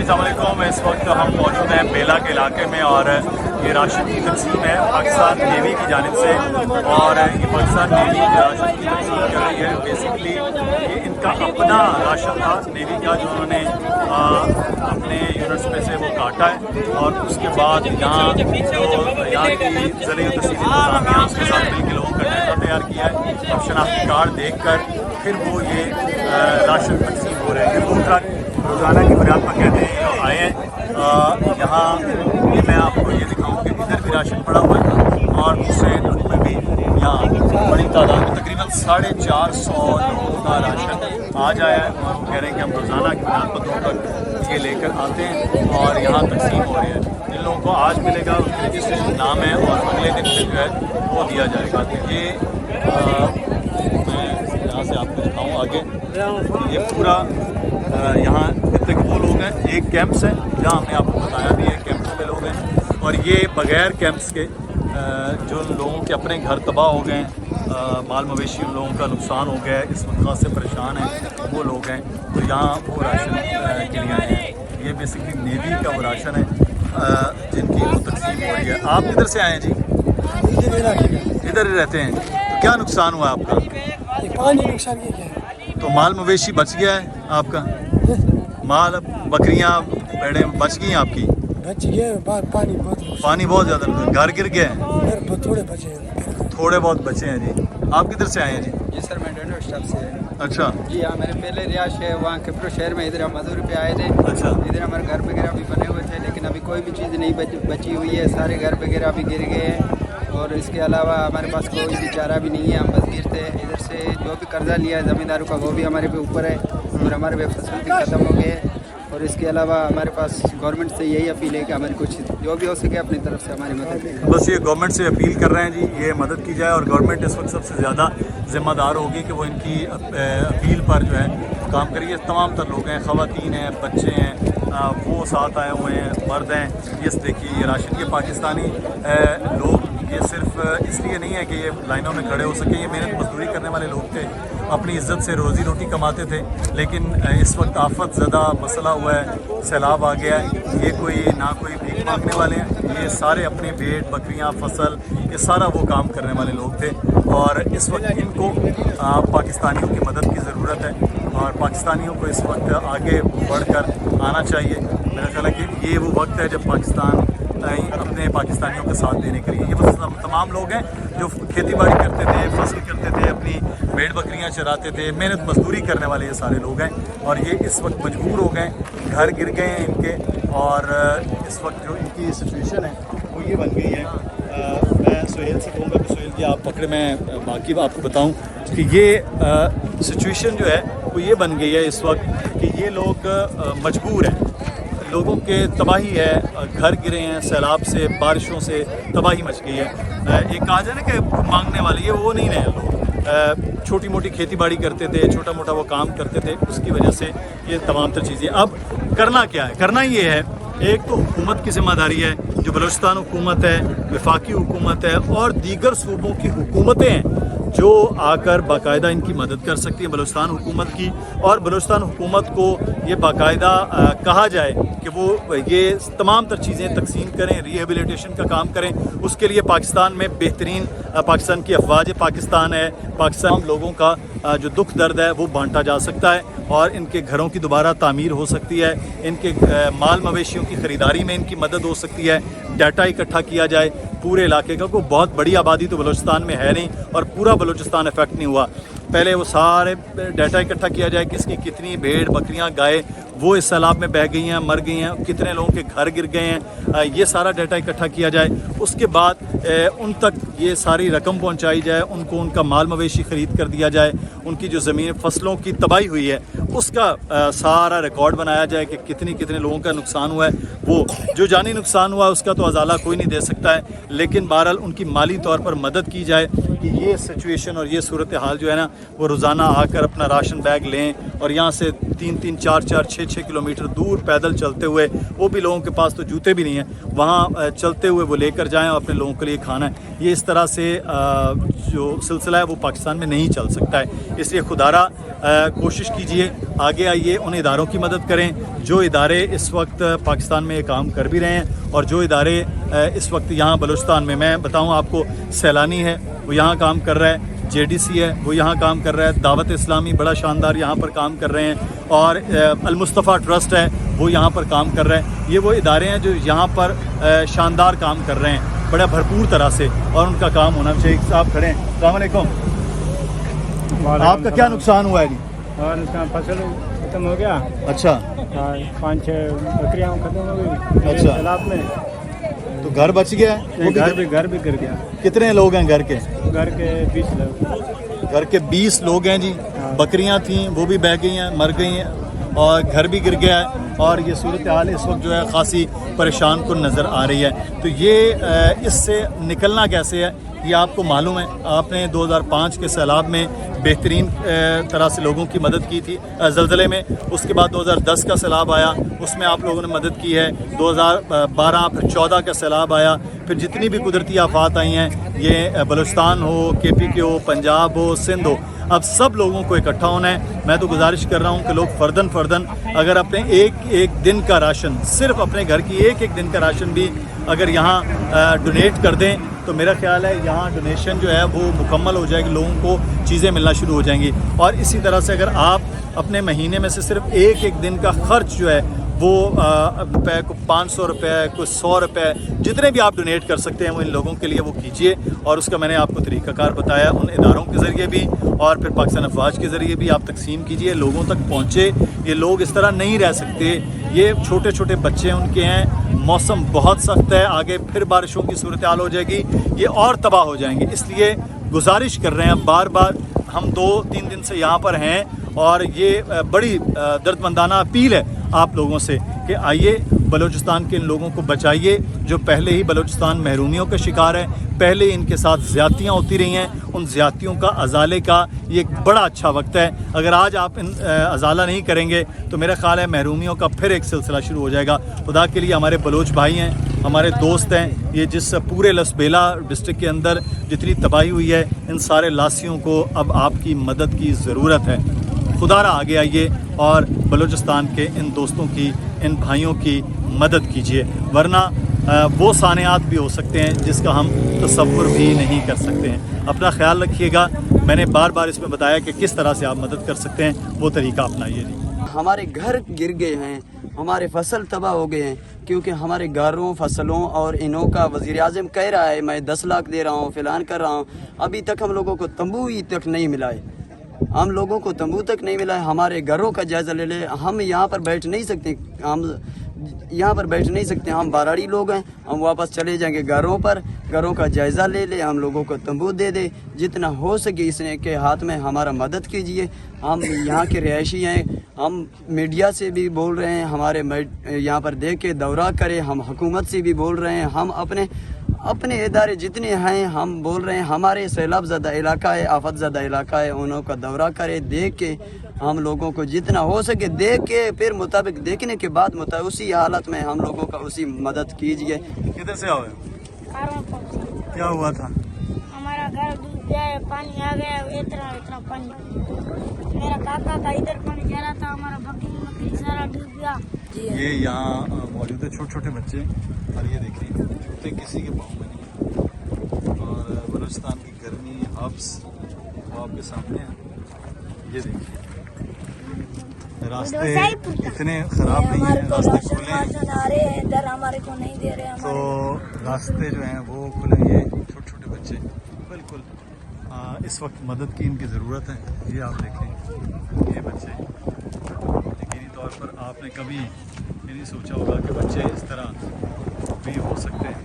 अस्सलाम वालेकुम। इस वक्त हम मौजूद हैं बेला के इलाके में और ये राशन की तकसीम है पाकिस्तान नेवी की जानिब से और ये पाकिस्तान नेवी राशन की तकसीम कर रही है। बेसिकली ये इनका अपना राशन था नेवी का जो उन्होंने अपने यूनिट्स में से वो काटा है और उसके बाद यहाँ की ज़रिए तस्वीर इंतजामिया उसके साथ मिल के लोगों का डाटा तैयार किया है। अब शनाख्ती कार्ड देख कर फिर वो ये राशन तकसीम हो रहे हैं। 2 ट्रक रोज़ाना की बुनियाद पर कहते हैं जो आए हैं यहाँ। ये मैं आपको ये दिखाऊँ कि इधर भी राशन पड़ा हुआ है और दूसरे ट्रक में भी यहाँ बड़ी तादाद में तकरीबन 450 लोगों का राशन आ जाया है और वो कह रहे हैं कि हम रोज़ाना की बुनियाद पर 2 ट्रक ये लेकर आते हैं और यहाँ तकसीम हो रही है। जिन लोगों को आज मिलेगा उनके रजिस्ट्रेशन नाम है और अगले दिन फिर जो है वो दिया जाएगा। तो ये मैं यहाँ से आपको दिखाऊँ आगे ये पूरा यहाँ कितने वो लोग हैं। एक कैंप्स है जहाँ हमने आपको बताया भी है कैंप्स पे लोग हैं और ये बगैर कैंप्स के जो लोगों के अपने घर तबाह हो गए हैं, माल मवेशी उन लोगों का नुकसान हो गया है, इस वक्त खास से परेशान हैं वो लोग हैं। तो यहाँ वो राशन के लिए आए हैं। ये बेसिकली नेवी का वो राशन है जिनकी वो तकसीम हो रही है। आप किधर से आए हैं जी? इधर ही रहते हैं। तो क्या नुकसान हुआ आपका? पानी नुकसान क्या है? तो माल मवेशी बच गया है आपका? माल बकरियां भेड़ें बच गई हैं आपकी? बच गया पानी बहुत ज़्यादा घर गिर गए हैं? थोड़े बचे हैं। थोड़े बहुत बचे हैं जी। आप किधर से आए हैं जी? जी सर मैं डेंडो स्टाफ से है। अच्छा जी हाँ मेरे पहले रिहाइश है वहाँ किप्रो शहर में। इधर हम मजदूरी पे आए थे। अच्छा इधर हमारे घर वगैरह भी बने हुए थे लेकिन अभी कोई भी चीज़ नहीं बची हुई है। सारे घर वगैरह भी गिर गए हैं और इसके अलावा हमारे पास कोई भी चारा भी नहीं है। हम बस गिर थे। इधर से जो भी कर्जा लिया है ज़मींदारों का वो भी हमारे पे ऊपर है और हमारे पे फसल भी ख़त्म हो गए हैं। और इसके अलावा हमारे पास गवर्नमेंट से यही अपील है कि हमारी कुछ जो भी हो सके अपनी तरफ से हमारी मदद करें। बस ये गवर्नमेंट से अपील कर रहे हैं जी ये मदद की जाए और गवर्नमेंट इस वक्त सबसे ज़्यादा ज़िम्मेदार होगी कि वो इनकी अपील पर जो है काम करिए। तमाम तर लोग हैं, ख़वातीन हैं, बच्चे हैं, वो साथ आए हुए हैं, मर्द हैं। ये देखिए ये राशन के पाकिस्तानी लोग ये सिर्फ इसलिए नहीं है कि ये लाइनों में खड़े हो सके। ये मेहनत मजदूरी करने वाले लोग थे, अपनी इज्जत से रोज़ी रोटी कमाते थे लेकिन इस वक्त आफत ज़दा मसला हुआ है, सैलाब आ गया है। ये कोई ना कोई भीख मांगने वाले हैं, ये सारे अपने भेड़ बकरियां फसल ये सारा वो काम करने वाले लोग थे और इस वक्त इनको पाकिस्तानियों की मदद की ज़रूरत है और पाकिस्तानियों को इस वक्त आगे बढ़कर आना चाहिए। मेरा ख्याल है कि ये वो वक्त है जब पाकिस्तान अपने पाकिस्तानियों का साथ देने के लिए ये बस तमाम लोग हैं जो खेती बाड़ी करते थे, फसल करते थे, अपनी भेड़ बकरियां चराते थे, मेहनत मजदूरी करने वाले ये सारे लोग हैं और ये इस वक्त मजबूर हो गए, घर गिर गए हैं इनके और इस वक्त जो इनकी सिचुएशन है वो ये बन गई है। मैं सुहेल से कहूँगा कि सुहेल जी आप पकड़े, मैं बाकी आपको बताऊँ कि ये सिचुएशन जो है वो ये बन गई है इस वक्त कि ये लोग मजबूर हैं। लोगों के तबाही है, घर गिरे हैं सैलाब से, बारिशों से तबाही मच गई है। एक कहा जाए ना कि मांगने वाले ये वो नहीं रहे लोग, छोटी मोटी खेती बाड़ी करते थे, छोटा मोटा वो काम करते थे, उसकी वजह से ये तमाम तर चीज़ें। अब करना क्या है? करना ये है एक तो हुकूमत की ज़िम्मेदारी है, जो बलूचिस्तान हुकूमत है, वफाकी हुकूमत है और दीगर सूबों की हुकूमतें हैं जो आकर बाकायदा इनकी मदद कर सकती है बलूचिस्तान हुकूमत की। और बलूचिस्तान हुकूमत को ये बाकायदा कहा जाए कि वो ये तमाम तर चीज़ें तकसीम करें, रिहेबिलिटेशन का काम करें। उसके लिए पाकिस्तान में बेहतरीन पाकिस्तान की अफवाज पाकिस्तान है, पाकिस्तान लोगों का जो दुख दर्द है वो बांटा जा सकता है और इनके घरों की दोबारा तामीर हो सकती है, इनके माल मवेशियों की ख़रीदारी में इनकी मदद हो सकती है। डाटा इकट्ठा किया जाए पूरे इलाके का, कोई बहुत बड़ी आबादी तो बलूचिस्तान में है नहीं और पूरा बलूचिस्तान इफेक्ट नहीं हुआ। पहले वो सारे डाटा इकट्ठा किया जाए किसकी कितनी भेड़ बकरियां गाय वो इस सैलाब में बह गई हैं, मर गई हैं, कितने लोगों के घर गिर गए हैं, ये सारा डाटा इकट्ठा किया जाए। उसके बाद उन तक ये सारी रकम पहुंचाई जाए, उनको उनका माल मवेशी ख़रीद कर दिया जाए, उनकी जो ज़मीन फसलों की तबाही हुई है उसका सारा रिकॉर्ड बनाया जाए कि कितने लोगों का नुकसान हुआ है। वो जो जानी नुकसान हुआ है उसका तो अज़ाला कोई नहीं दे सकता है, लेकिन बहरहाल उनकी माली तौर पर मदद की जाए कि ये सिचुएशन और ये सूरत हाल जो है ना वो रोज़ाना आकर अपना राशन बैग लें और यहाँ से 3-3, 4-4, 6 5-6 किलोमीटर दूर पैदल चलते हुए, वो भी लोगों के पास तो जूते भी नहीं हैं, वहाँ चलते हुए वो लेकर जाएं और अपने लोगों के लिए खाना है। ये इस तरह से जो सिलसिला है वो पाकिस्तान में नहीं चल सकता है। इसलिए खुदारा कोशिश कीजिए, आगे आइए, उन इदारों की मदद करें जो इदारे इस वक्त पाकिस्तान में काम कर भी रहे हैं, और जो इदारे इस वक्त यहाँ बलूचिस्तान में, मैं बताऊँ आपको, सैलानी है वो यहाँ काम कर रहा है, JDC है वो यहाँ काम कर रहा है, दावत इस्लामी बड़ा शानदार यहाँ पर काम कर रहे हैं, और अल-मुस्तफ़ा ट्रस्ट है वो यहाँ पर काम कर रहा है। ये वो इदारे हैं जो यहाँ पर शानदार काम कर रहे हैं बड़ा भरपूर तरह से, और उनका काम होना चाहिए। साहब खड़े हैं, अस्सलाम वालेकुम। आपका क्या नुकसान हुआ है जी? नुकसान फसल खत्म हो गया। अच्छा, 5-6 बकरियाँ खत्म हो गई। अच्छा, तालाब में तो घर बच गया है? वो घर भी गिर गया। कितने लोग हैं घर के? घर के 20 लोग। घर के 20 लोग हैं जी। बकरियां थीं वो भी बह गई हैं, मर गई हैं, और घर भी गिर गया है, और ये सूरत हाल इस वक्त जो है खासी परेशान कुन नज़र आ रही है। तो ये इससे निकलना कैसे है ये आपको मालूम है। आपने 2005 के सैलाब में बेहतरीन तरह से लोगों की मदद की थी ज़लज़ले में, उसके बाद 2010 का सैलाब आया, उसमें आप लोगों ने मदद की है। 2012 फिर 14 का सैलाब आया, फिर जितनी भी कुदरती आफात आई हैं, ये बलूचिस्तान हो, KP के हो, पंजाब हो, सिंध हो, अब सब लोगों को इकट्ठा होना है। मैं तो गुजारिश कर रहा हूँ कि लोग फ़र्दन अगर अपने एक दिन का राशन, सिर्फ अपने घर की एक दिन का राशन भी अगर यहाँ डोनेट कर दें तो मेरा ख्याल है यहाँ डोनेशन जो है वो मुकम्मल हो जाएगी, लोगों को चीज़ें मिलना शुरू हो जाएंगी। और इसी तरह से अगर आप अपने महीने में से सिर्फ एक दिन का ख़र्च जो है वो रुपये को 500 रुपये, कुछ 100 रुपये, जितने भी आप डोनेट कर सकते हैं वो इन लोगों के लिए वो कीजिए। और उसका मैंने आपको तरीक़ाकार बताया, उन इदारों के ज़रिए भी और फिर पाकिस्तान अफवाज के ज़रिए भी आप तकसीम कीजिए, लोगों तक पहुँचे। ये लोग इस तरह नहीं रह सकते, ये छोटे छोटे बच्चे उनके हैं, मौसम बहुत सख्त है, आगे फिर बारिशों की सूरत हाल हो जाएगी, ये और तबाह हो जाएंगे। इसलिए गुजारिश कर रहे हैं, बार बार हम 2-3 दिन से यहाँ पर हैं, और ये बड़ी दर्दमंदाना अपील है आप लोगों से कि आइए बलूचिस्तान के इन लोगों को बचाइए जो पहले ही बलूचिस्तान महरूमियों का शिकार है, पहले इनके साथ ज़्यादतियाँ होती रही हैं, उन ज़्यादतियों का अजाले का ये एक बड़ा अच्छा वक्त है। अगर आज आप इन अजाला नहीं करेंगे तो मेरा ख्याल है महरूमियों का फिर एक सिलसिला शुरू हो जाएगा। खुदा के लिए हमारे बलोच भाई हैं, हमारे दोस्त हैं, ये जिस पूरे लसबेला डिस्ट्रिक्ट के अंदर जितनी तबाही हुई है, इन सारे लाशियों को अब आपकी मदद की ज़रूरत है। खुदारा आगे आइए और बलूचिस्तान के इन दोस्तों की, इन भाइयों की मदद कीजिए, वरना वो सानियात भी हो सकते हैं जिसका हम तसव्वुर भी नहीं कर सकते हैं। अपना ख्याल रखिएगा। मैंने बार बार इसमें बताया कि किस तरह से आप मदद कर सकते हैं, वो तरीका अपनाइए। हमारे घर गिर गए हैं, हमारे फसल तबाह हो गए हैं, क्योंकि हमारे घरों, फसलों और इनों का वज़ीर आज़म कह रहा है मैं 10 लाख दे रहा हूँ, फ़िलान कर रहा हूँ। अभी तक हम लोगों को तंबू ही तक नहीं मिला है, हम लोगों को तंबू तक नहीं मिला है। हमारे घरों का जायज़ा ले ले, हम यहाँ पर बैठ नहीं सकते, हम बाराड़ी लोग हैं, हम वापस चले जाएंगे घरों पर, घरों का जायज़ा ले ले, हम लोगों को तंबू दे दे, जितना हो सके इसने के हाथ में हमारा मदद कीजिए। हम यहाँ के रिहायशी हैं, हम मीडिया से भी बोल रहे हैं, हमारे यहाँ पर देख के दौरा करें, हम हुकूमत से भी बोल रहे हैं, हम अपने इदारे जितने हैं हम बोल रहे हैं, हमारे सैलाब ज़दा इलाका है, आफत ज़दा इलाका है, उन्हों का दौरा करें, देख के हम लोगों को जितना हो सके देख के फिर मुताबिक देखने के बाद उसी हालत में हम लोगों का उसी मदद कीजिए। किधर से आओ? क्या हुआ था? हमारा घर डूब गया है, पानी आ गया है, इतना पानी। मेरा काका का इधर पानी जा रहा था, हमारा बकरी सारा डूब गया। ये यहाँ मौजूद है छोटे छोटे बच्चे, और ये देखिए जूते किसी के पाँव में नहीं, और बलूचिस्तान की गर्मी, हब्स वो आपके सामने है। ये देखिए रास्ते इतने ख़राब नहीं हैं, रास्ते खुले हैं, इधर हमारे को नहीं दे रहे, तो रास्ते जो हैं वो खुले। ये छोटे छोटे बच्चे बिल्कुल इस वक्त मदद की इनकी ज़रूरत है। ये आप देखें, ये बच्चे यकीनी तौर पर आपने कभी ये नहीं सोचा होगा कि बच्चे इस तरह भी हो सकते हैं।